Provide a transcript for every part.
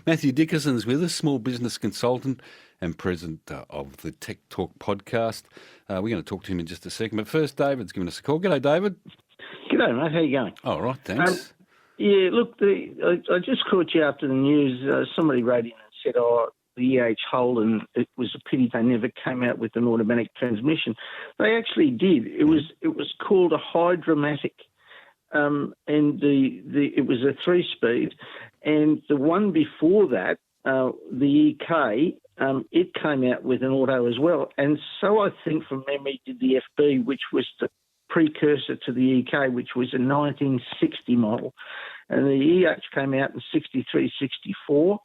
Matthew Dickinson's with us, small business consultant and president of the Tech Talk podcast. We're going to talk to him in just a second. But first, David's given us a call. G'day, David. G'day, mate. How you going? All right, thanks. Yeah, look, I just caught you after the news. Somebody wrote in and said, the EH Holden, it was a pity they never came out with an automatic transmission. They actually did. It was called a Hydromatic, and it was a 3-speed, and the one before that, the EK, it came out with an auto as well. And so I think from memory did the FB, which was the precursor to the EK, which was a 1960 model. And the EH came out in 63, 64.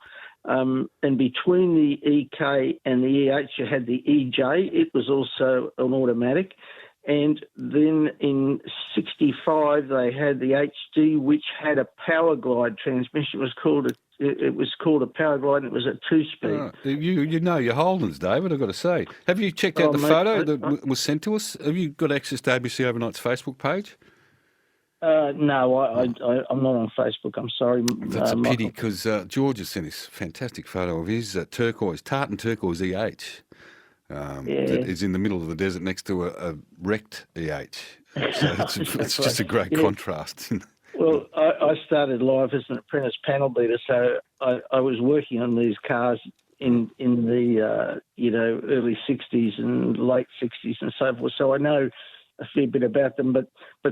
And between the EK and the EH, you had the EJ. It was also an automatic. And then in 65, they had the HD, which had a power glide transmission. It was called a power glide, and it was a 2-speed. You know your Holdens, David, I've got to say. Have you checked out the photo that was sent to us? Have you got access to ABC Overnight's Facebook page? No, I'm not on Facebook. I'm sorry. That's a pity because George has sent this fantastic photo of his tartan turquoise EH. That is in the middle of the desert next to a wrecked EH. So it's just a great contrast. Well, I started life as an apprentice panel beater, so I was working on these cars in the early 60s and late 60s and so forth. So I know a fair bit about them, but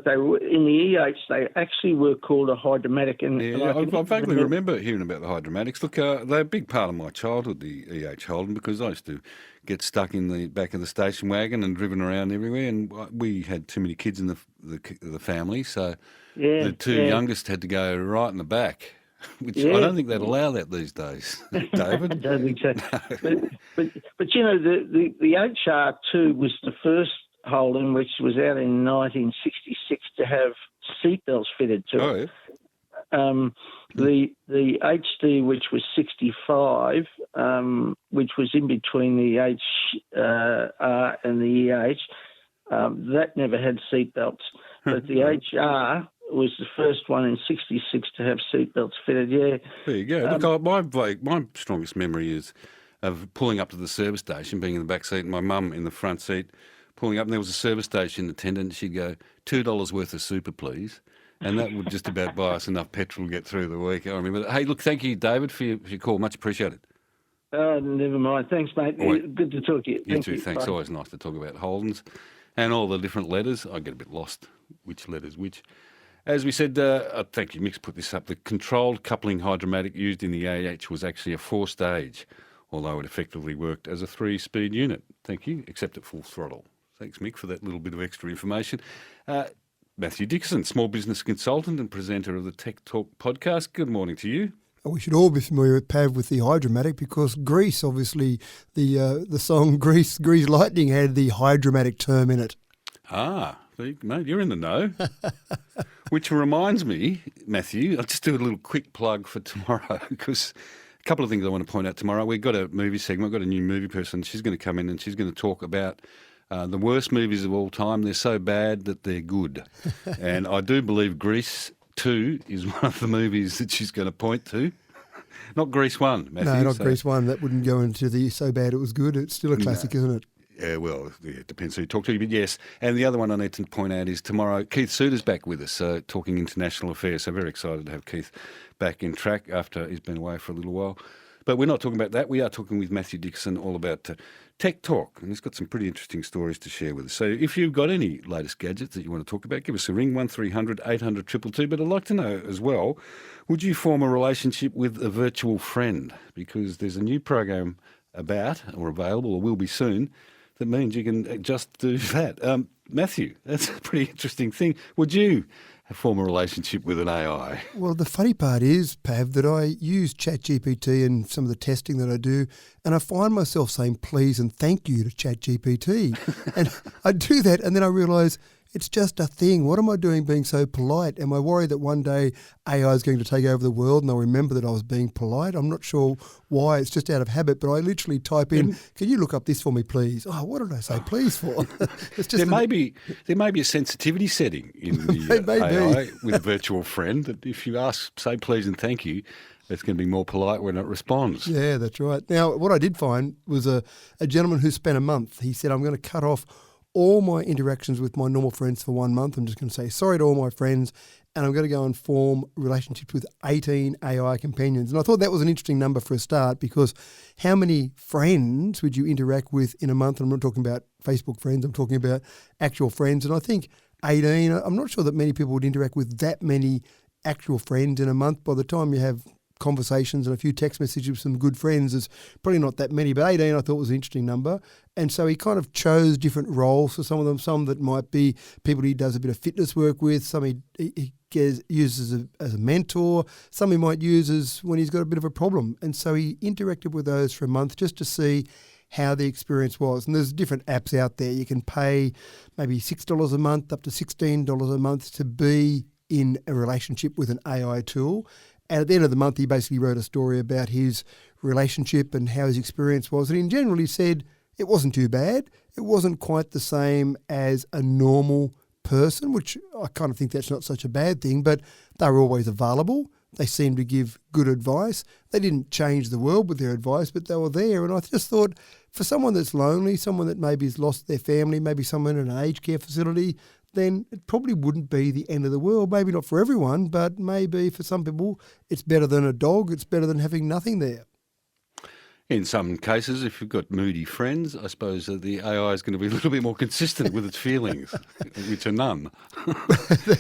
they were in the EH. They actually were called a Hydromatic. I vaguely remember hearing about the Hydromatics. Look, they're a big part of my childhood, the EH Holden, because I used to get stuck in the back of the station wagon and driven around everywhere, and we had too many kids in the family, so the two youngest had to go right in the back. Which I don't think they'd allow that these days, David. I don't think so. No. But you know, the HR2 was the first Holden, which was out in 1966, to have seatbelts fitted to it. The HD, which was 65, which was in between the HR and the EH, that never had seatbelts. But the HR was the first one in 66 to have seatbelts fitted, yeah. There you go. Look, my strongest memory is of pulling up to the service station, being in the back seat, and my mum in the front seat, pulling up, and there was a service station attendant. She'd go, $2 worth of super, please. And that would just about buy us enough petrol to get through the week. I remember. Hey, look, thank you, David, for your call. Much appreciated. Never mind. Thanks, mate. Good to talk to you. You too. Thanks. Bye. Always nice to talk about Holdens and all the different letters. I get a bit lost which letter's which. As we said, thank you, Mick's put this up. The controlled coupling Hydromatic used in the AH was actually a 4-stage, although it effectively worked as a 3-speed unit. Thank you, except at full throttle. Thanks, Mick, for that little bit of extra information. Matthew Dickinson, small business consultant and presenter of the Tech Talk podcast. Good morning to you. We should all be familiar with Pav with the Hydromatic because Grease, obviously, the song Grease Lightning had the Hydromatic term in it. Ah, mate, you're in the know. Which reminds me, Matthew, I'll just do a little quick plug for tomorrow because a couple of things I want to point out tomorrow. We've got a movie segment, we've got a new movie person. She's going to come in and she's going to talk about the worst movies of all time. They're so bad that they're good. And I do believe Grease 2 is one of the movies that she's going to point to. Not Grease 1, Matthew. No, not Grease 1. That wouldn't go into the so bad it was good. It's still a classic, isn't it? Yeah, well, it depends who you talk to, but yes. And the other one I need to point out is tomorrow, Keith Suter's back with us, talking international affairs. So very excited to have Keith back in track after he's been away for a little while. But we're not talking about that. We are talking with Matthew Dickinson all about Tech Talk, and he's got some pretty interesting stories to share with us. So if you've got any latest gadgets that you want to talk about, give us a ring, 1300 800 222. But I'd like to know as well, would you form a relationship with a virtual friend? Because there's a new program about, or available, or will be soon, that means you can just do that. Matthew, that's a pretty interesting thing. Would you form a relationship with an AI? Well, the funny part is, Pav, that I use ChatGPT in some of the testing that I do, and I find myself saying please and thank you to ChatGPT. And I do that, and then I realise it's just a thing. What am I doing being so polite? Am I worried that one day AI is going to take over the world and I'll remember that I was being polite? I'm not sure why. It's just out of habit. But I literally type in, can you look up this for me, please? Oh, what did I say please for? It's just there may be a sensitivity setting in the AI with a virtual friend that if you ask, say please and thank you, It's going to be more polite when it responds. Yeah, that's right. Now, what I did find was a gentleman who spent a month. He said, I'm going to cut off all my interactions with my normal friends for 1 month. I'm just going to say sorry to all my friends, and I'm going to go and form relationships with 18 AI companions. And I thought that was an interesting number for a start, because how many friends would you interact with in a month? And I'm not talking about Facebook friends, I'm talking about actual friends. And I think 18, I'm not sure that many people would interact with that many actual friends in a month. By the time you have conversations and a few text messages with some good friends, there's probably not that many, but 18 I thought was an interesting number. And so he kind of chose different roles for some of them, some that might be people he does a bit of fitness work with, some he uses as a mentor, some he might use as when he's got a bit of a problem. And so he interacted with those for a month just to see how the experience was. And there's different apps out there. You can pay maybe $6 a month up to $16 a month to be in a relationship with an AI tool. And at the end of the month, he basically wrote a story about his relationship and how his experience was. And in general, he said it wasn't too bad. It wasn't quite the same as a normal person, which I kind of think that's not such a bad thing, but they were always available. They seemed to give good advice. They didn't change the world with their advice, but they were there. And I just thought, for someone that's lonely, someone that maybe has lost their family, maybe someone in an aged care facility, then it probably wouldn't be the end of the world. Maybe not for everyone, but maybe for some people it's better than a dog. It's better than having nothing there. In some cases, if you've got moody friends, I suppose that the AI is going to be a little bit more consistent with its feelings, which are none.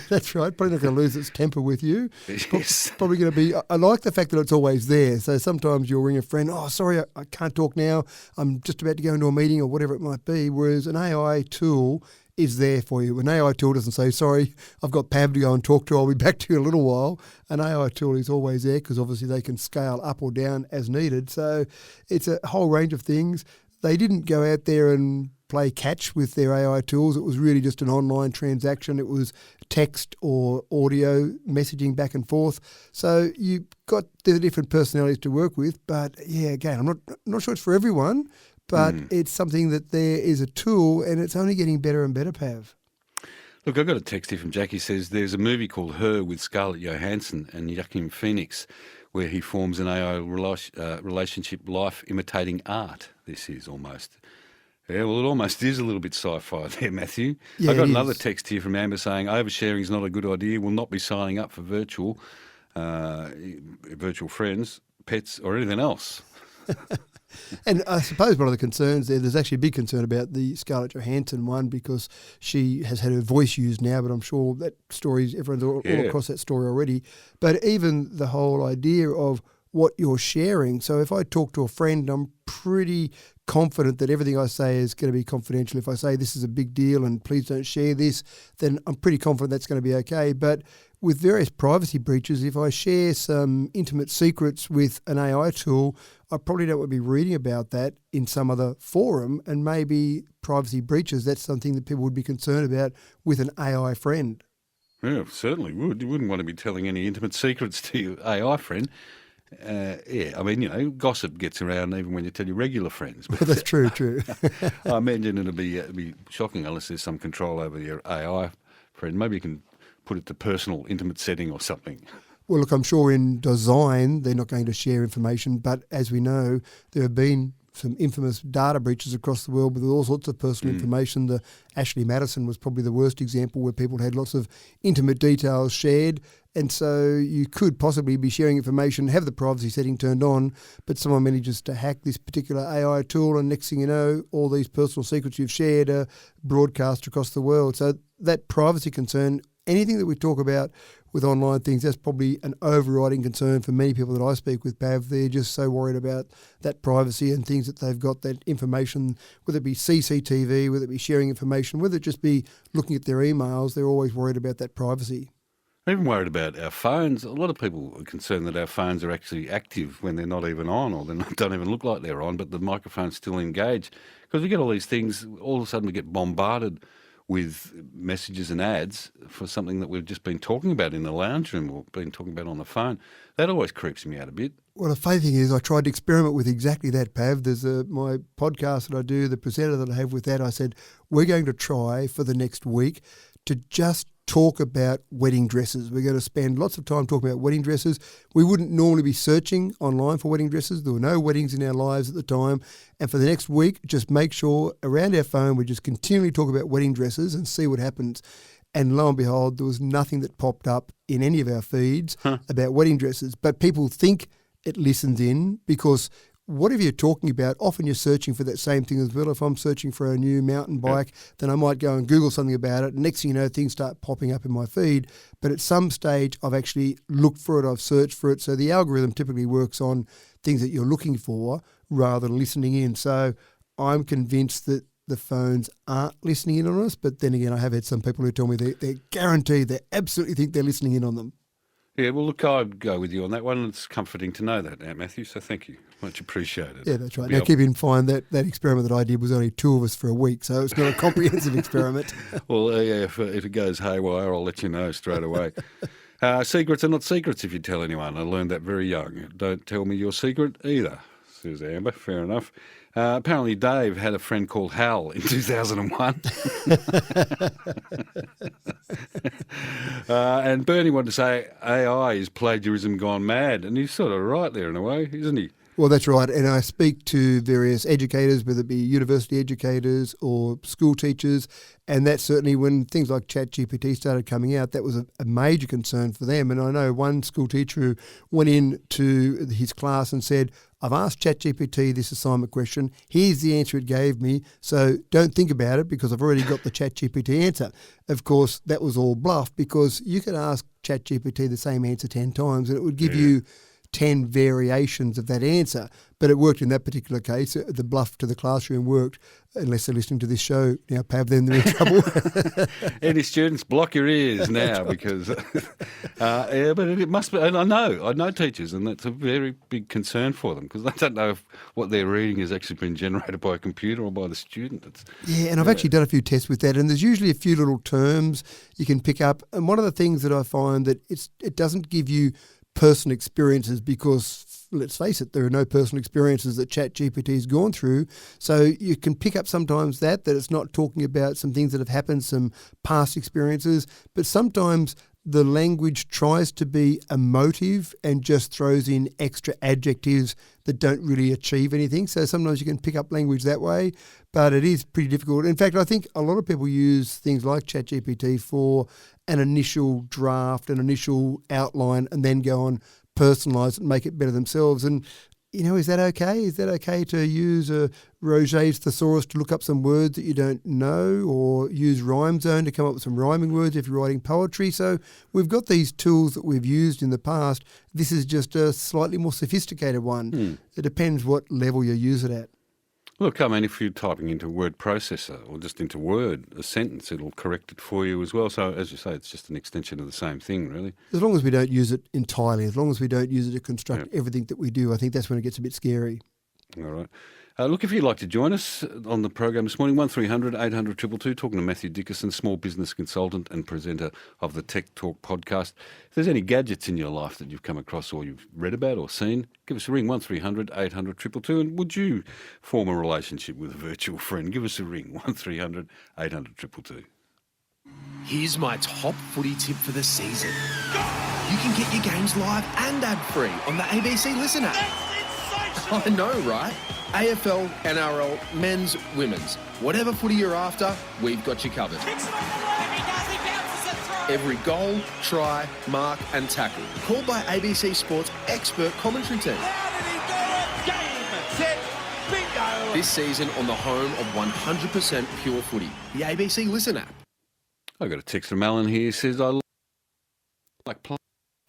That's right. Probably not going to lose its temper with you. Yes. Probably going to be, I like the fact that it's always there. So sometimes you'll ring a friend, oh, sorry, I can't talk now. I'm just about to go into a meeting or whatever it might be. Whereas an AI tool is there for you. An AI tool doesn't say, sorry, I've got Pav to go and talk to, I'll be back to you in a little while. An AI tool is always there because obviously they can scale up or down as needed. So it's a whole range of things. They didn't go out there and play catch with their AI tools. It was really just an online transaction. It was text or audio messaging back and forth. So you got the different personalities to work with. But yeah, again, I'm not sure it's for everyone, but it's something that there is a tool and it's only getting better and better, Pav. Look, I got a text here from Jackie. Says there's a movie called Her with Scarlett Johansson and Joaquin Phoenix where he forms an AI relationship life imitating art. This is almost. Yeah, well, it almost is a little bit sci-fi there, Matthew. Yeah, I got another text here from Amber saying oversharing is not a good idea. Will not be signing up for virtual friends, pets or anything else. And I suppose one of the concerns there's actually a big concern about the Scarlett Johansson one because she has had her voice used now, but I'm sure that everyone's all across that story already. But even the whole idea of what you're sharing. So if I talk to a friend, I'm pretty confident that everything I say is going to be confidential. If I say this is a big deal and please don't share this, then I'm pretty confident that's going to be okay. But with various privacy breaches, if I share some intimate secrets with an AI tool, I probably don't want to be reading about that in some other forum, and maybe privacy breaches, that's something that people would be concerned about with an AI friend. Yeah, certainly would. You wouldn't want to be telling any intimate secrets to your AI friend. I mean, gossip gets around even when you tell your regular friends. But That's true. I imagine it'll be shocking unless there's some control over your AI friend. Maybe you can put it to personal, intimate setting or something. Well, look, I'm sure in design they're not going to share information, but as we know, there have been some infamous data breaches across the world with all sorts of personal information. The Ashley Madison was probably the worst example where people had lots of intimate details shared. And so you could possibly be sharing information, have the privacy setting turned on, but someone manages to hack this particular AI tool, and next thing you know, all these personal secrets you've shared are broadcast across the world. So that privacy concern, anything that we talk about with online things, that's probably an overriding concern for many people that I speak with, Pav. They're just so worried about that privacy and things that they've got, that information, whether it be CCTV, whether it be sharing information, whether it just be looking at their emails, they're always worried about that privacy. I'm even worried about our phones. A lot of people are concerned that our phones are actually active when they're not even on, or they don't even look like they're on, but the microphone's still engaged. Because we get all these things, all of a sudden we get bombarded with messages and ads for something that we've just been talking about in the lounge room or been talking about on the phone. That always creeps me out a bit. Well, the funny thing is I tried to experiment with exactly that, Pav. There's my podcast that I do, the presenter that I have with that, I said, we're going to try for the next week to just talk about wedding dresses. We're going to spend lots of time talking about wedding dresses. We wouldn't normally be searching online for wedding dresses. There were no weddings in our lives at the time. And for the next week, just make sure around our phone we just continually talk about wedding dresses and see what happens. And lo and behold, there was nothing that popped up in any of our feeds about wedding dresses. But people think it listens in because whatever you're talking about, often you're searching for that same thing as well. If I'm searching for a new mountain bike, then I might go and Google something about it. Next thing you know, things start popping up in my feed. But at some stage, I've actually looked for it, I've searched for it. So the algorithm typically works on things that you're looking for rather than listening in. So I'm convinced that the phones aren't listening in on us. But then again, I have had some people who tell me they're guaranteed, they absolutely think they're listening in on them. Yeah, well, look, I'd go with you on that one. It's comforting to know that, Matthew, so thank you. Much appreciated. Yeah, that's right. Now, keep in mind that experiment that I did was only 2 of us for a week, so it's not a comprehensive experiment. Well, yeah, if it goes haywire, I'll let you know straight away. Secrets are not secrets if you tell anyone. I learned that very young. Don't tell me your secret either, says Amber. Fair enough. Apparently Dave had a friend called Hal in 2001. And Bernie wanted to say AI is plagiarism gone mad. And he's sort of right there in a way, isn't he? Well, that's right. And I speak to various educators, whether it be university educators or school teachers, and that's certainly when things like ChatGPT started coming out, that was a major concern for them. And I know one school teacher who went into his class and said, I've asked ChatGPT this assignment question. Here's the answer it gave me. So don't think about it because I've already got the ChatGPT answer. Of course, that was all bluff because you could ask ChatGPT the same answer 10 times and it would give you 10 variations of that answer. But it worked in that particular case. The bluff to the classroom worked, unless they're listening to this show. Now, Pav, then they're in trouble. Any students, block your ears now because, but it must be, and I know teachers, and that's a very big concern for them because they don't know if what they're reading has actually been generated by a computer or by the student. And I've actually done a few tests with that, and there's usually a few little terms you can pick up. And one of the things that I find that it doesn't give you personal experiences because, let's face it, there are no personal experiences that ChatGPT has gone through. So you can pick up sometimes that it's not talking about some things that have happened, some past experiences, but sometimes the language tries to be emotive and just throws in extra adjectives that don't really achieve anything. So sometimes you can pick up language that way, but it is pretty difficult. In fact, I think a lot of people use things like ChatGPT for an initial draft, an initial outline, and then go on personalise it and make it better themselves. And, is that okay? Is that okay to use a Roget's thesaurus to look up some words that you don't know, or use Rhyme Zone to come up with some rhyming words if you're writing poetry? So we've got these tools that we've used in the past. This is just a slightly more sophisticated one. It depends what level you use it at. Look, I mean, if you're typing into a word processor or just into Word, a sentence, it'll correct it for you as well. So, as you say, it's just an extension of the same thing, really. As long as we don't use it entirely, as long as we don't use it to construct everything that we do, I think that's when it gets a bit scary. All right. Look, if you'd like to join us on the program this morning, 1300 800 222, talking to Matthew Dickerson, small business consultant and presenter of the Tech Talk podcast. If there's any gadgets in your life that you've come across or you've read about or seen, give us a ring, 1300 800 222. And would you form a relationship with a virtual friend? Give us a ring, 1300 800 222. Here's my top footy tip for the season. You can get your games live and ad-free on the ABC Listen app. I know, right? AFL, NRL, men's, women's. Whatever footy you're after, we've got you covered. Every goal, try, mark and tackle. Called by ABC Sports expert commentary team. Game, set, bingo! This season on the home of 100% pure footy, the ABC Listen app. I got a text from Alan here. He says, I like playing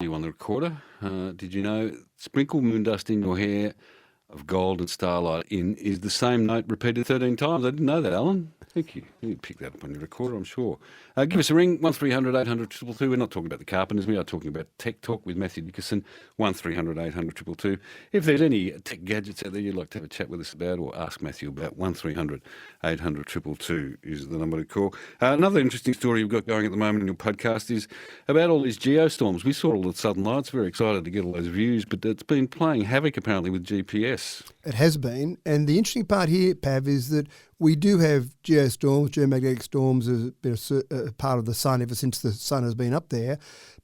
you on the recorder. Did you know sprinkle moon dust in your hair of gold and starlight in is the same note repeated 13 times? I didn't know that, Alan. Thank you. You pick that up on your recorder, I'm sure. Give us a ring, 1300 800 222. We're not talking about the Carpenters. We are talking about Tech Talk with Matthew Dickerson, 1300 800 222. If there's any tech gadgets out there you'd like to have a chat with us about or ask Matthew about, 1300 800 222 is the number to call. Another interesting story you've got going at the moment in your podcast is about all these geostorms. We saw all the Southern Lights, very excited to get all those views, but it's been playing havoc apparently with GPS. yes. It has been. And the interesting part here, Pav, is that we do have geostorms, geomagnetic storms as a part of the sun ever since the sun has been up there.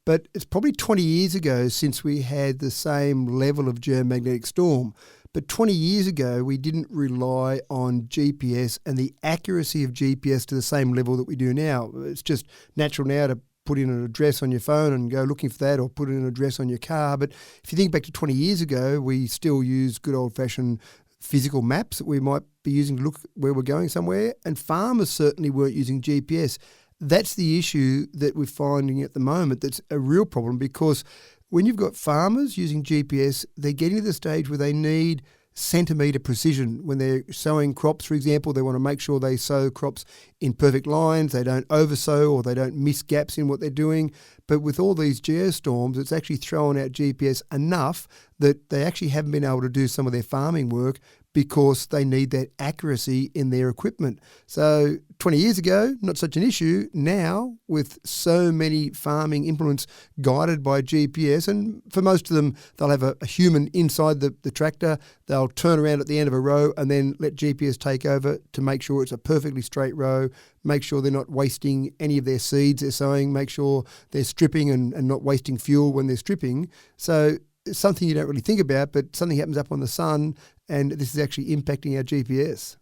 But it's probably 20 years ago since we had the same level of geomagnetic storm. But 20 years ago, we didn't rely on GPS and the accuracy of GPS to the same level that we do now. It's just natural now to put in an address on your phone and go looking for that, or put in an address on your car. But if you think back to 20 years ago, we still use good old-fashioned physical maps that we might be using to look where we're going somewhere, and farmers certainly weren't using GPS. That's the issue that we're finding at the moment that's a real problem, because when you've got farmers using GPS, they're getting to the stage where they need centimetre precision. When they're sowing crops, for example, they want to make sure they sow crops in perfect lines, they don't oversow or they don't miss gaps in what they're doing. But with all these geostorms, it's actually thrown out GPS enough that they actually haven't been able to do some of their farming work because they need that accuracy in their equipment. So 20 years ago, not such an issue. Now, with so many farming implements guided by GPS, and for most of them, they'll have a human inside the tractor, they'll turn around at the end of a row and then let GPS take over to make sure it's a perfectly straight row, make sure they're not wasting any of their seeds they're sowing, make sure they're stripping and not wasting fuel when they're stripping. So it's something you don't really think about, but something happens up on the sun, and this is actually impacting our GPS.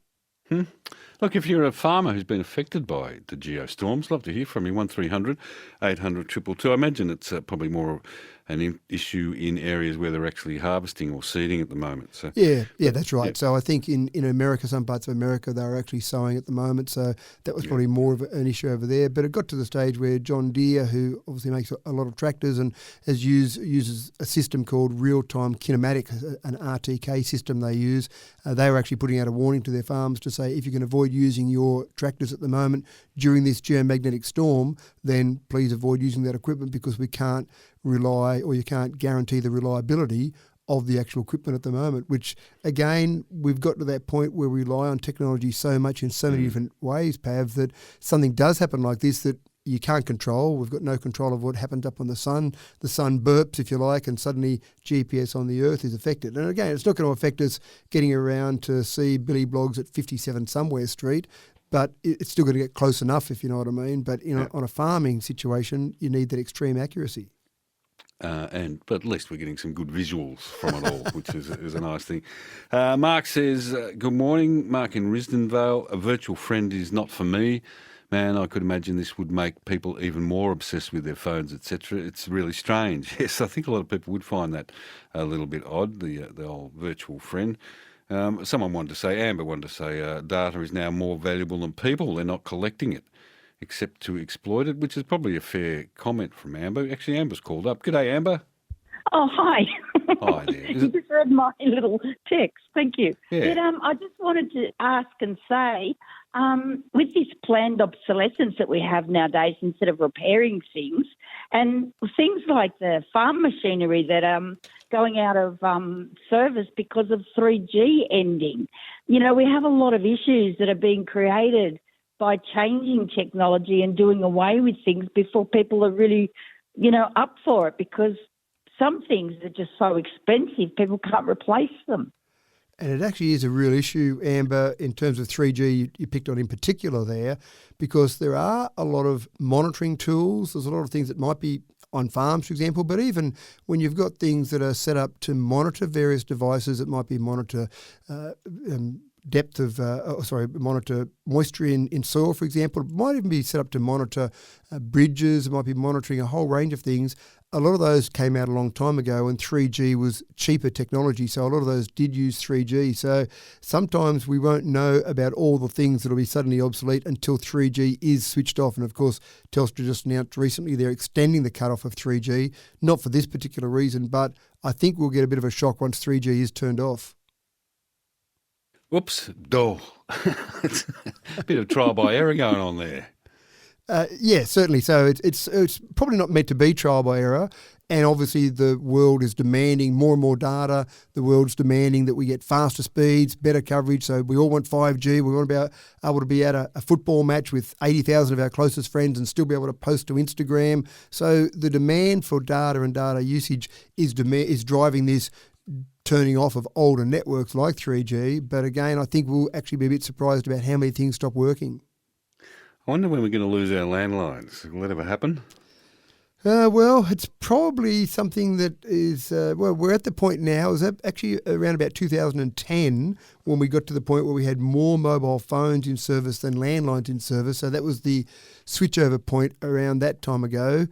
Look, if you're a farmer who's been affected by the geostorms, love to hear from you. 1300 800 222. I imagine it's probably more an issue in areas where they're actually harvesting or seeding at the moment. So Yeah, that's right. Yeah. So I think in America, some parts of America, they're actually sowing at the moment. So that was probably more of an issue over there. But it got to the stage where John Deere, who obviously makes a lot of tractors and uses a system called real-time kinematic, an RTK system they use, they were actually putting out a warning to their farms to say, if you can avoid using your tractors at the moment during this geomagnetic storm, then please avoid using that equipment, because we can't rely, or you can't guarantee the reliability of the actual equipment at the moment, which again, we've got to that point where we rely on technology so much in so many different ways, Pav, that something does happen like this that you can't control. We've got no control of what happens up on the sun. The sun burps, if you like, and suddenly GPS on the Earth is affected. And again, it's not going to affect us getting around to see Billy Bloggs at 57 Somewhere Street, but it's still going to get close enough, if you know what I mean. But on a farming situation, you need that extreme accuracy. But at least we're getting some good visuals from it all, which is a nice thing. Mark says, good morning. Mark in Risdonvale. A virtual friend is not for me. Man, I could imagine this would make people even more obsessed with their phones, etc. It's really strange. Yes, I think a lot of people would find that a little bit odd, the old virtual friend. Someone wanted to say, Amber wanted to say, data is now more valuable than people. They're not collecting it except to exploit it, which is probably a fair comment from Amber. Actually, Amber's called up. G'day, Amber. Oh, hi. Hi there. You just read my little text. Thank you. Yeah. But I just wanted to ask and say, with this planned obsolescence that we have nowadays, instead of repairing things, and things like the farm machinery that going out of service because of 3G ending, we have a lot of issues that are being created by changing technology and doing away with things before people are really, up for it, because some things are just so expensive, people can't replace them. And it actually is a real issue, Amber, in terms of 3G you picked on in particular there, because there are a lot of monitoring tools. There's a lot of things that might be on farms, for example, but even when you've got things that are set up to monitor various devices, it might be monitor monitor moisture in soil, for example. It might even be set up to monitor bridges. It might be monitoring a whole range of things. A lot of those came out a long time ago, and 3G was cheaper technology, so a lot of those did use 3G. So sometimes we won't know about all the things that will be suddenly obsolete until 3G is switched off. And of course, Telstra just announced recently they're extending the cutoff of 3G, not for this particular reason, but I think we'll get a bit of a shock once 3G is turned off. Whoops, dull. It's a bit of trial by error going on there. Yeah, certainly. So it's probably not meant to be trial by error. And obviously the world is demanding more and more data. The world's demanding that we get faster speeds, better coverage. So we all want 5G. We want to be able to be at a football match with 80,000 of our closest friends and still be able to post to Instagram. So the demand for data and data usage is driving this turning off of older networks like 3G. But again, I think we'll actually be a bit surprised about how many things stop working. I wonder when we're going to lose our landlines. Will that ever happen? Well, it's probably something that is, we're at the point now, it was actually around about 2010 when we got to the point where we had more mobile phones in service than landlines in service. So that was the switchover point around that time ago.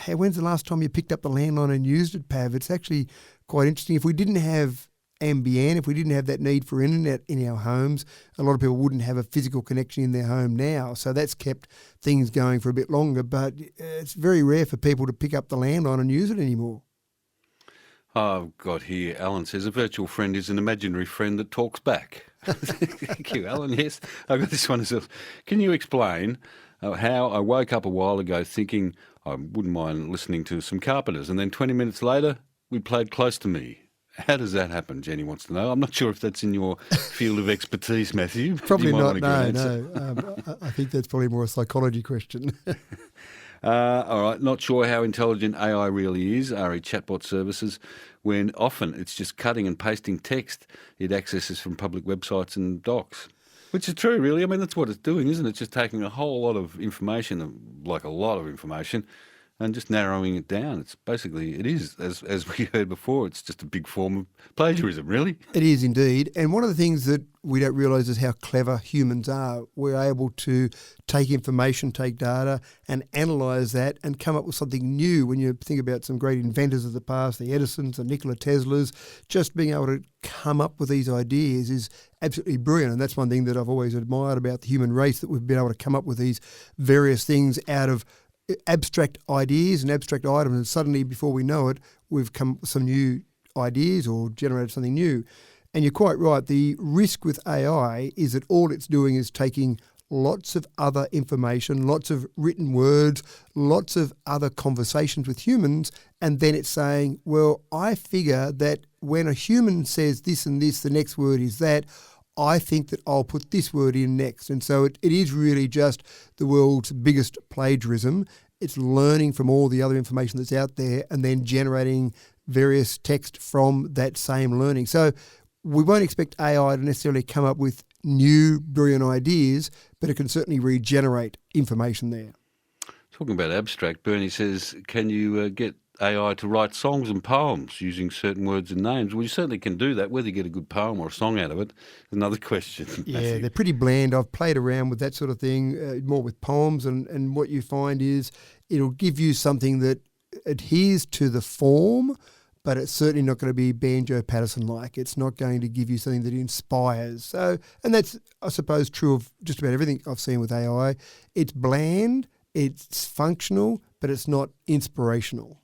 When's the last time you picked up the landline and used it, Pav? It's actually quite interesting. If we didn't have NBN, if we didn't have that need for internet in our homes, a lot of people wouldn't have a physical connection in their home now. So that's kept things going for a bit longer. But it's very rare for people to pick up the landline and use it anymore. Oh, I've got here, Alan says, a virtual friend is an imaginary friend that talks back. Thank you, Alan. Yes, I've got this one as well. Can you explain how I woke up a while ago thinking I wouldn't mind listening to some Carpenters, and then 20 minutes later, we played Close to Me? How does that happen, Jenny wants to know. I'm not sure if that's in your field of expertise, Matthew. Probably not, no. I think that's probably more a psychology question. All right, not sure how intelligent AI really is, RE chatbot services, when often it's just cutting and pasting text it accesses from public websites and docs. Which is true, really. I mean, that's what it's doing, isn't it? It's just taking a whole lot of information, like a lot of information, and just narrowing it down. It's basically, it is, as we heard before, it's just a big form of plagiarism, really. It is indeed. And one of the things that we don't realise is how clever humans are. We're able to take information, take data and analyse that and come up with something new. When you think about some great inventors of the past, the Edisons, the Nikola Teslas, just being able to come up with these ideas is absolutely brilliant. And that's one thing that I've always admired about the human race, that we've been able to come up with these various things out of abstract ideas and abstract items, and suddenly, before we know it, we've come up with some new ideas or generated something new. And you're quite right, the risk with AI is that all it's doing is taking lots of other information, lots of written words, lots of other conversations with humans, and then it's saying, well, I figure that when a human says this and this, the next word is that, I think that I'll put this word in next. And so it is really just the world's biggest plagiarism. It's learning from all the other information that's out there and then generating various text from that same learning. So we won't expect AI to necessarily come up with new brilliant ideas, but it can certainly regenerate information there. Talking about abstract, Bernie says, can you get AI to write songs and poems using certain words and names? Well, you certainly can do that. Whether you get a good poem or a song out of it is another question. Yeah, they're pretty bland. I've played around with that sort of thing, more with poems, and what you find is it'll give you something that adheres to the form, but it's certainly not going to be Banjo Patterson-like. It's not going to give you something that inspires. So, and that's, I suppose, true of just about everything I've seen with AI. It's bland, it's functional, but it's not inspirational.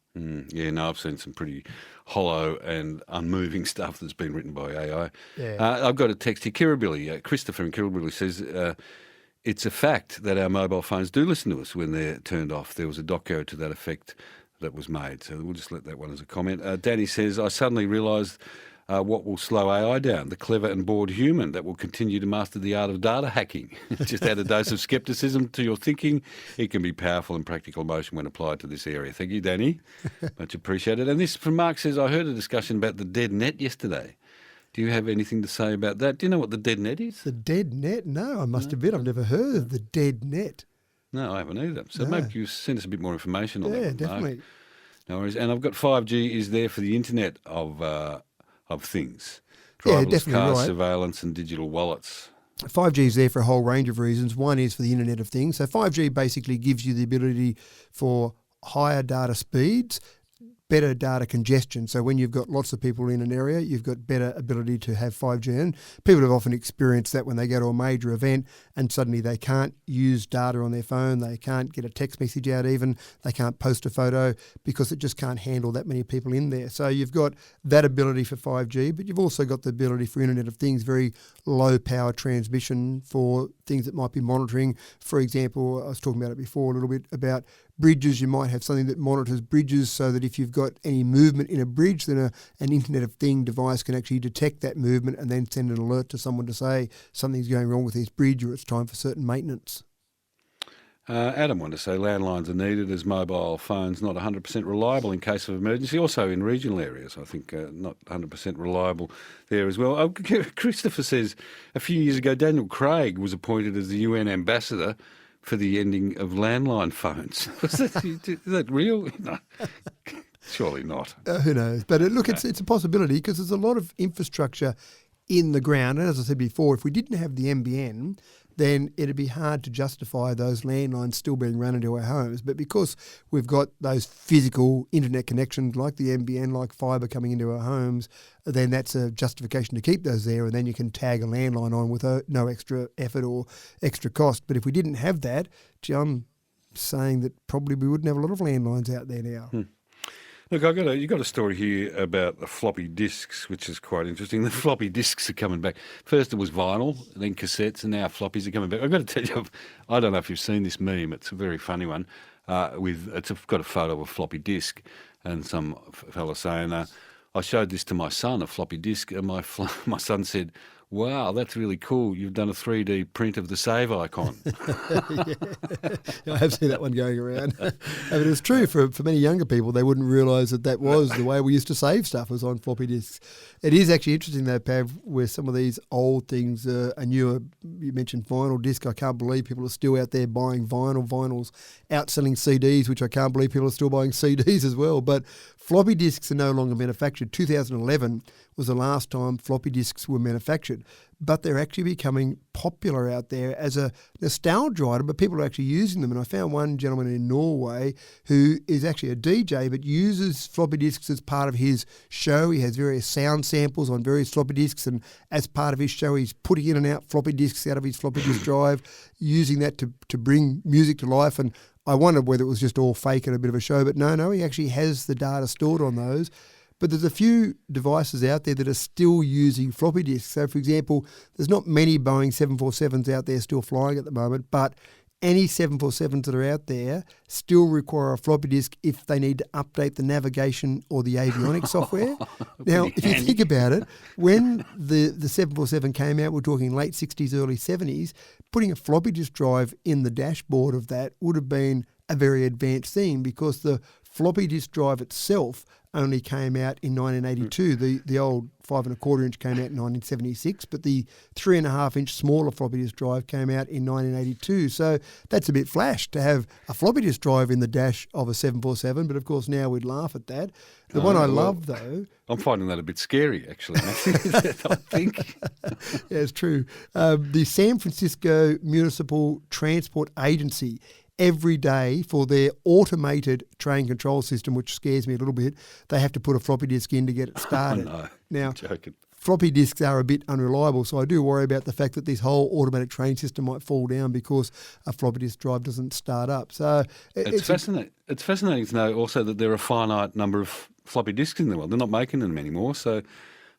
Yeah, no, I've seen some pretty hollow and unmoving stuff that's been written by AI. Yeah. I've got a text here. Kirribilli, Christopher in Kirribilli says, it's a fact that our mobile phones do listen to us when they're turned off. There was a doco to that effect that was made. So we'll just let that one as a comment. Danny says, I suddenly realised what will slow AI down? The clever and bored human that will continue to master the art of data hacking. Just add a dose of scepticism to your thinking. It can be powerful and practical motion when applied to this area. Thank you, Danny. Much appreciated. And this from Mark says, I heard a discussion about the dead net yesterday. Do you have anything to say about that? Do you know what the dead net is? The dead net? No, I must admit I've never heard of the dead net. No, I haven't either. So maybe you send us a bit more information on that. Yeah, definitely. Mark. No worries. And I've got 5G is there for the internet of things. Driverless definitely cars, right. surveillance and digital wallets. 5G is there for a whole range of reasons. One is for the Internet of Things. So 5G basically gives you the ability for higher data speeds, better data congestion. So when you've got lots of people in an area, you've got better ability to have 5G. And people have often experienced that when they go to a major event and suddenly they can't use data on their phone, they can't get a text message out even, they can't post a photo because it just can't handle that many people in there. So you've got that ability for 5G, but you've also got the ability for Internet of Things, very low power transmission for things that might be monitoring. For example, I was talking about it before a little bit about bridges. You might have something that monitors bridges so that if you've got any movement in a bridge, then an Internet of Thing device can actually detect that movement and then send an alert to someone to say something's going wrong with this bridge or it's time for certain maintenance. Adam wanted to say landlines are needed as mobile phones not 100% reliable in case of emergency. Also in regional areas, I think not 100% reliable there as well. Oh, Christopher says a few years ago Daniel Craig was appointed as the UN ambassador for the ending of landline phones. Is that real? No. Surely not. Who knows? But it's a possibility because there's a lot of infrastructure in the ground. And as I said before, if we didn't have the NBN, then it'd be hard to justify those landlines still being run into our homes. But because we've got those physical internet connections like the NBN, like fibre coming into our homes, then that's a justification to keep those there, and then you can tag a landline on with no extra effort or extra cost. But if we didn't have that, I'm saying that probably we wouldn't have a lot of landlines out there now. Look, you got a story here about the floppy disks, which is quite interesting. The floppy disks are coming back. First it was vinyl, then cassettes, and now floppies are coming back. I've got to tell you, I don't know if you've seen this meme. It's a very funny one. It's got a photo of a floppy disk, and some fella saying, "I showed this to my son, a floppy disk, and my son said, 'Wow, that's really cool. You've done a 3D print of the save icon.'" I have seen that one going around. But it's true for many younger people, they wouldn't realise that was the way we used to save stuff, was on floppy disks. It is actually interesting though, Pav, where some of these old things are newer. You mentioned vinyl disc. I can't believe people are still out there buying vinyls, outselling CDs, which I can't believe people are still buying CDs as well. But floppy disks are no longer manufactured. 2011 was the last time floppy disks were manufactured, but they're actually becoming popular out there as a nostalgia item, but people are actually using them. And I found one gentleman in Norway who is actually a DJ but uses floppy disks as part of his show. He has various sound samples on various floppy disks, and as part of his show he's putting in and out floppy disks out of his floppy disk drive, using that to bring music to life. And I wondered whether it was just all fake and a bit of a show, but no, he actually has the data stored on those. But there's a few devices out there that are still using floppy disks. So, for example, there's not many Boeing 747s out there still flying at the moment, but any 747s that are out there still require a floppy disk if they need to update the navigation or the avionics software. Now, if you think about it, when the 747 came out, we're talking late 60s, early 70s, putting a floppy disk drive in the dashboard of that would have been a very advanced thing, because the floppy disk drive itself only came out in 1982. The old 5 1/4 inch came out in 1976, but the 3.5 inch smaller floppy disk drive came out in 1982. So that's a bit flash to have a floppy disk drive in the dash of a 747. But of course now we'd laugh at that. The one I love though, I'm finding that a bit scary actually. I think. Yeah, it's true. The San Francisco Municipal Transport Agency, every day for their automated train control system, which scares me a little bit, they have to put a floppy disk in to get it started. Oh, no. Now, I'm joking. Floppy disks are a bit unreliable, so I do worry about the fact that this whole automatic train system might fall down because a floppy disk drive doesn't start up. So it's fascinating. It's fascinating to know also that there are a finite number of floppy disks in the world. They're not making them anymore, so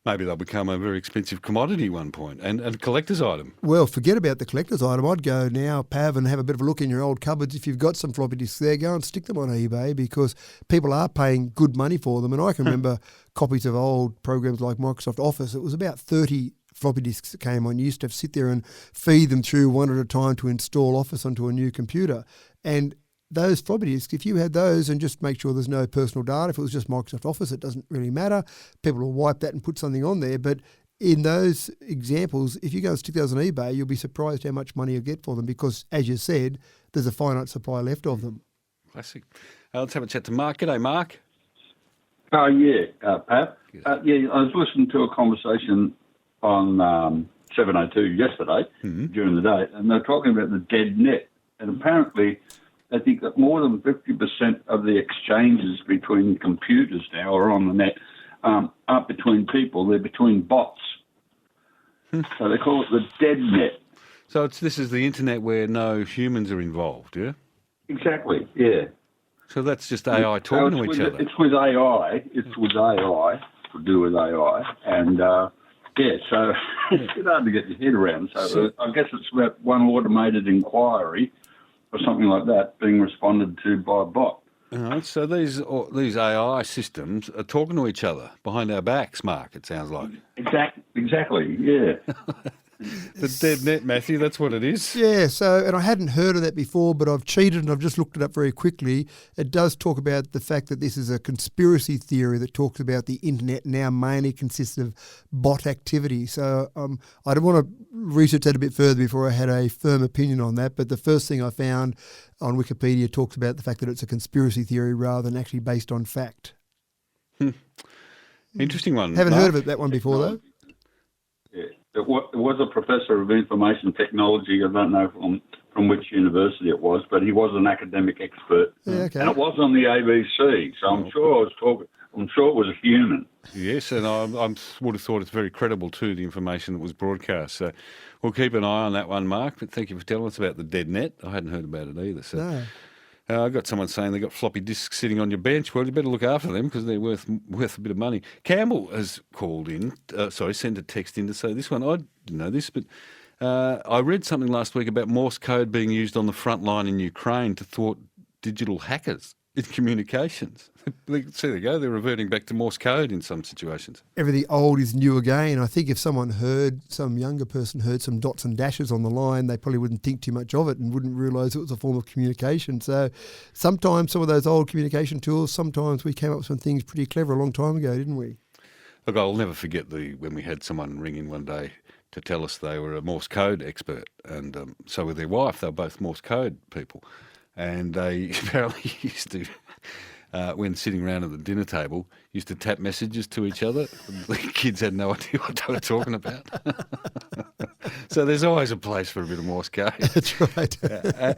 maybe they'll become a very expensive commodity at one point and a collector's item. Well, forget about the collector's item. I'd go now, Pav, and have a bit of a look in your old cupboards. If you've got some floppy disks there, go and stick them on eBay, because people are paying good money for them. And I can remember copies of old programs like Microsoft Office. It was about 30 floppy disks that came on. You used to have to sit there and feed them through one at a time to install Office onto a new computer. And those floppy disks, if you had those, and just make sure there's no personal data, if it was just Microsoft Office, it doesn't really matter. People will wipe that and put something on there. But in those examples, if you go and stick those on eBay, you'll be surprised how much money you'll get for them, because, as you said, there's a finite supply left of them. Classic. Let's have a chat to Mark. G'day, Mark. Oh, yeah, Pat. Yeah, I was listening to a conversation on 702 yesterday during the day, and they're talking about the dead net. And apparently, I think that more than 50% of the exchanges between computers now or on the net aren't between people, they're between bots. So they call it the dead net. So this is the internet where no humans are involved, yeah? Exactly, yeah. So that's just AI talking to each other. It's with AI. It's with AI, to do with AI. And, yeah, so it's hard to get your head around. So I guess it's about one automated inquiry or something like that being responded to by a bot. All right, so these AI systems are talking to each other behind our backs, Mark, it sounds like. Exactly, yeah. The dead net, Matthew, that's what it is. Yeah, so, and I hadn't heard of that before, but I've cheated and I've just looked it up very quickly. It does talk about the fact that this is a conspiracy theory that talks about the internet now mainly consists of bot activity. So I don't want to research that a bit further before I had a firm opinion on that, but the first thing I found on Wikipedia talks about the fact that it's a conspiracy theory rather than actually based on fact. Interesting one. Haven't Mark. heard of that one before, though. Yeah. It was a professor of information technology. I don't know from which university it was, but he was an academic expert. Yeah, okay. And it was on the ABC, so I'm sure it was a human. Yes, and I would have thought it's very credible too, the information that was broadcast. So we'll keep an eye on that one, Mark. But thank you for telling us about the dead net. I hadn't heard about it either. So. No. I got someone saying they got floppy disks sitting on your bench. Well, you better look after them because they're worth a bit of money. Campbell has called in, sent a text in to say this one. I didn't know this, but I read something last week about Morse code being used on the front line in Ukraine to thwart digital hackers in communications. So there you go. They're reverting back to Morse code in some situations. Everything old is new again. I think if some younger person heard some dots and dashes on the line, they probably wouldn't think too much of it and wouldn't realise it was a form of communication. So sometimes some of those old communication tools, sometimes we came up with some things pretty clever a long time ago, didn't we? Look, I'll never forget when we had someone ring in one day to tell us they were a Morse code expert, and so with their wife, they were both Morse code people. And they apparently used to, when sitting around at the dinner table, used to tap messages to each other. The kids had no idea what they were talking about. So there's always a place for a bit of Morse code. That's right.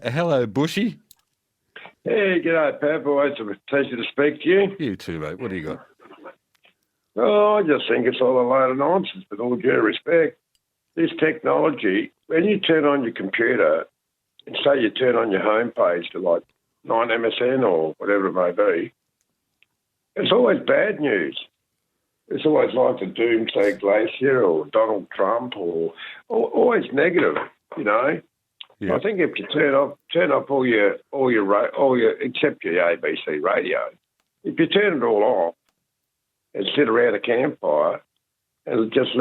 Hello, Bushy. Hey, g'day, Pav. Always a pleasure to speak to you. You too, mate. What do you got? Oh, I just think it's all a load of nonsense, with all due respect. This technology, when you turn on your computer, and say you turn on your homepage to like 9MSN or whatever it may be, it's always bad news. It's always like the Doomsday Glacier or Donald Trump or always negative, you know. Yeah. I think if you turn off all your except your ABC radio, if you turn it all off and sit around a campfire and just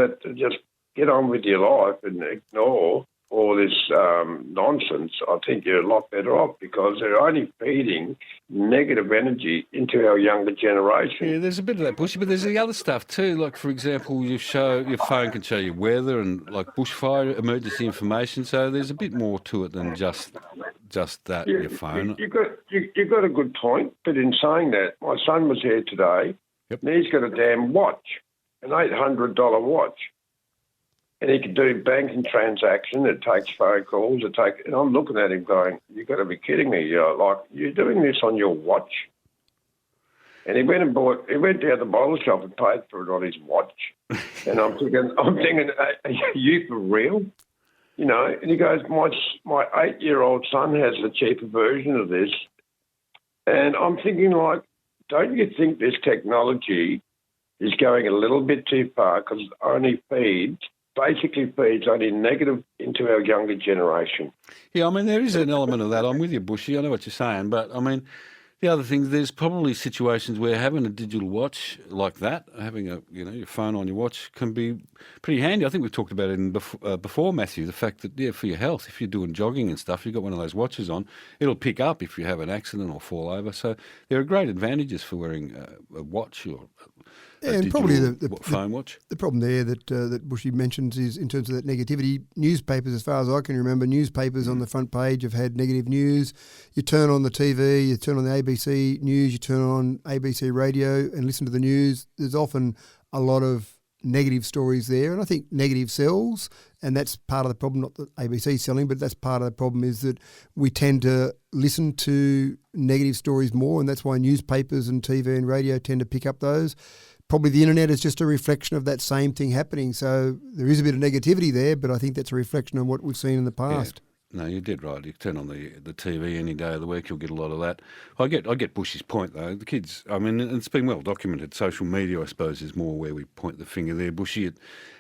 get on with your life and ignore all this nonsense, I think you're a lot better off because they're only feeding negative energy into our younger generation. Yeah, there's a bit of that, Bushy, but there's the other stuff too. Like, for example, your phone can show you weather and like bushfire emergency information. So there's a bit more to it than just that. Your phone. You got a good point, but in saying that, my son was here today, Yep. and he's got a damn watch, an $800 watch. And he can do banking transaction. It takes phone calls. And I'm looking at him going, "You've got to be kidding me! You're doing this on your watch." And he went down the bottle shop and paid for it on his watch. And I'm thinking, are you for real? You know. And he goes, "My 8-year-old son has the cheaper version of this." And I'm thinking, like, don't you think this technology is going a little bit too far because it basically feeds only negative into our younger generation? Yeah, I mean, there is an element of that. I'm with you, Bushy. I know what you're saying. But, I mean, the other thing, there's probably situations where having a digital watch like that, having your phone on your watch can be pretty handy. I think we've talked about it before, Matthew, the fact that, for your health, if you're doing jogging and stuff, you've got one of those watches on, it'll pick up if you have an accident or fall over. So there are great advantages for wearing a watch or And probably the phone watch. The problem there that Bushy mentions is in terms of that negativity. Newspapers, as far as I can remember, newspapers on the front page have had negative news. You turn on the TV, you turn on the ABC News, you turn on ABC Radio and listen to the news. There's often a lot of negative stories there, and I think negative sells, and that's part of the problem. Not that ABC selling, but that's part of the problem is that we tend to listen to negative stories more, and that's why newspapers and TV and radio tend to pick up those. Probably the internet is just a reflection of that same thing happening. So there is a bit of negativity there, but I think that's a reflection of what we've seen in the past. Yeah. No, you did right. You turn on the TV any day of the week, you'll get a lot of that. I get Bushy's point, though. The kids, I mean, it's been well documented. Social media, I suppose, is more where we point the finger there, Bushy, at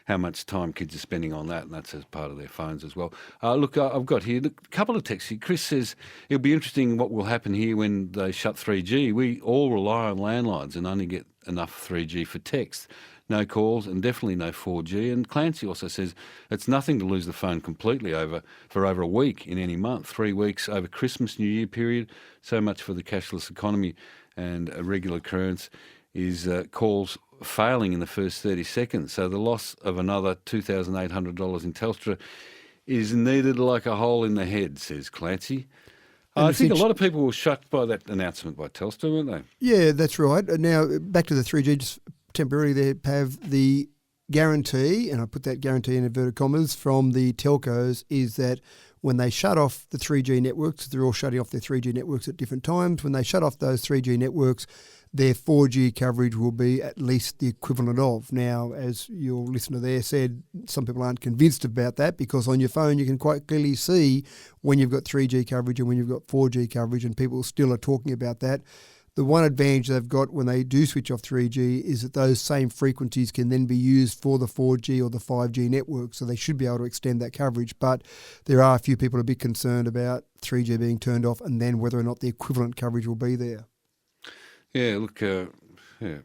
how much time kids are spending on that, and that's as part of their phones as well. Look, I've got here a couple of texts here. Chris says, it'll be interesting what will happen here when they shut 3G. We all rely on landlines and only get enough 3G for text. no calls, and definitely no 4G. And Clancy also says it's nothing to lose the phone completely for over a week in any month, 3 weeks over Christmas, New Year period. So much for the cashless economy. And a regular occurrence is calls failing in the first 30 seconds. So the loss of another $2,800 in Telstra is needed like a hole in the head, says Clancy. I think a lot of people were shocked by that announcement by Telstra, weren't they? Yeah, that's right. Now, back to the 3G, just temporarily there, Pav, the guarantee, and I put that guarantee in inverted commas, from the telcos is that when they shut off the 3G networks, they're all shutting off their 3G networks at different times, when they shut off those 3G networks, their 4G coverage will be at least the equivalent of. Now, as your listener there said, some people aren't convinced about that because on your phone you can quite clearly see when you've got 3G coverage and when you've got 4G coverage, and people still are talking about that. The one advantage they've got when they do switch off 3G is that those same frequencies can then be used for the 4G or the 5G network, so they should be able to extend that coverage. But there are a few people a bit concerned about 3G being turned off and then whether or not the equivalent coverage will be there. Yeah, look, it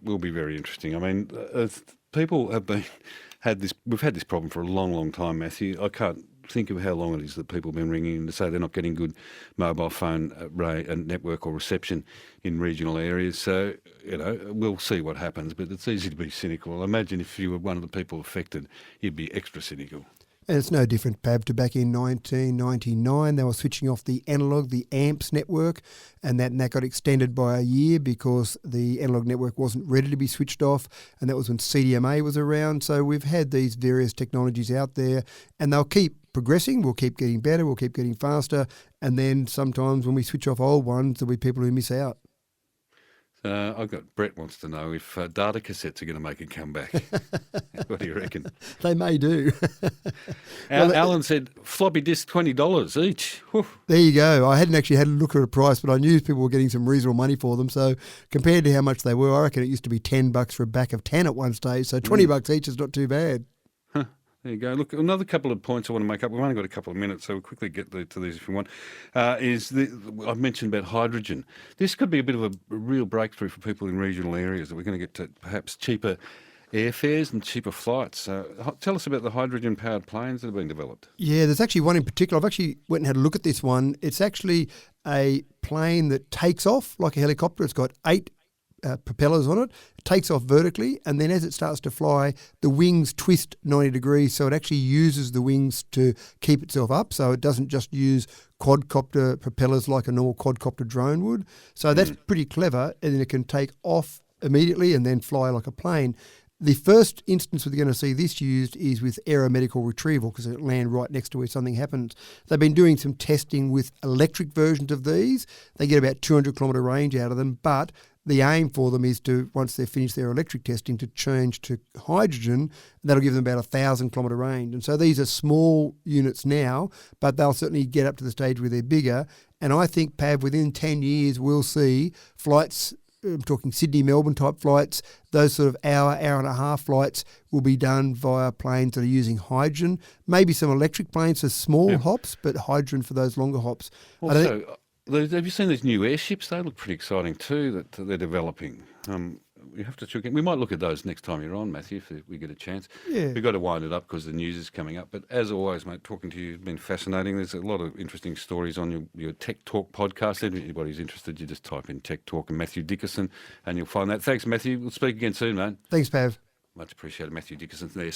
will be very interesting. I mean, people have we've had this problem for a long, long time, Matthew. I can't think of how long it is that people have been ringing in to say they're not getting good mobile phone network or reception in regional areas. So, we'll see what happens, but it's easy to be cynical. I imagine if you were one of the people affected, you'd be extra cynical. And it's no different, Pav, to back in 1999. They were switching off the analogue, the AMPS network, and that got extended by a year because the analogue network wasn't ready to be switched off, and that was when CDMA was around. So we've had these various technologies out there, and they'll keep progressing. We'll keep getting better. We'll keep getting faster. And then sometimes when we switch off old ones, there'll be people who miss out. I've got Brett wants to know if data cassettes are going to make a comeback. What do you reckon? They may do. Alan said floppy disk $20 each. Whew. There you go. I hadn't actually had a look at a price, but I knew people were getting some reasonable money for them. So compared to how much they were, I reckon it used to be $10 for a back of 10 at one stage. So $20 each is not too bad. There you go. Look, another couple of points I want to make up. We've only got a couple of minutes, so we'll quickly get to these if you want. I've mentioned about hydrogen. This could be a bit of a real breakthrough for people in regional areas, that we're going to get to perhaps cheaper airfares and cheaper flights. Tell us about the hydrogen-powered planes that are being developed. Yeah, there's actually one in particular. I've actually went and had a look at this one. It's actually a plane that takes off like a helicopter. It's got 8 propellers on it. It takes off vertically, and then as it starts to fly, the wings twist 90 degrees, so it actually uses the wings to keep itself up, so it doesn't just use quadcopter propellers like a normal quadcopter drone would. So that's pretty clever, and then it can take off immediately and then fly like a plane. The first instance we're going to see this used is with aeromedical retrieval, because it land right next to where something happens. They've been doing some testing with electric versions of these. They get about 200-kilometre range out of them, but the aim for them is to, once they've finished their electric testing, to change to hydrogen. That'll give them about 1,000-kilometre range. And so these are small units now, but they'll certainly get up to the stage where they're bigger. And I think, Pav, within 10 years, we'll see flights, I'm talking Sydney-Melbourne type flights, those sort of hour and a half flights will be done via planes that are using hydrogen. Maybe some electric planes for small hops, but hydrogen for those longer hops. Also, have you seen these new airships? They look pretty exciting too that they're developing. You have to check in. We might look at those next time you're on, Matthew, if we get a chance. Yeah. We've got to wind it up because the news is coming up. But as always, mate, talking to you has been fascinating. There's a lot of interesting stories on your Tech Talk podcast. Anybody who's interested, you just type in Tech Talk and Matthew Dickerson and you'll find that. Thanks, Matthew. We'll speak again soon, mate. Thanks, Pav. Much appreciated. Matthew Dickerson there.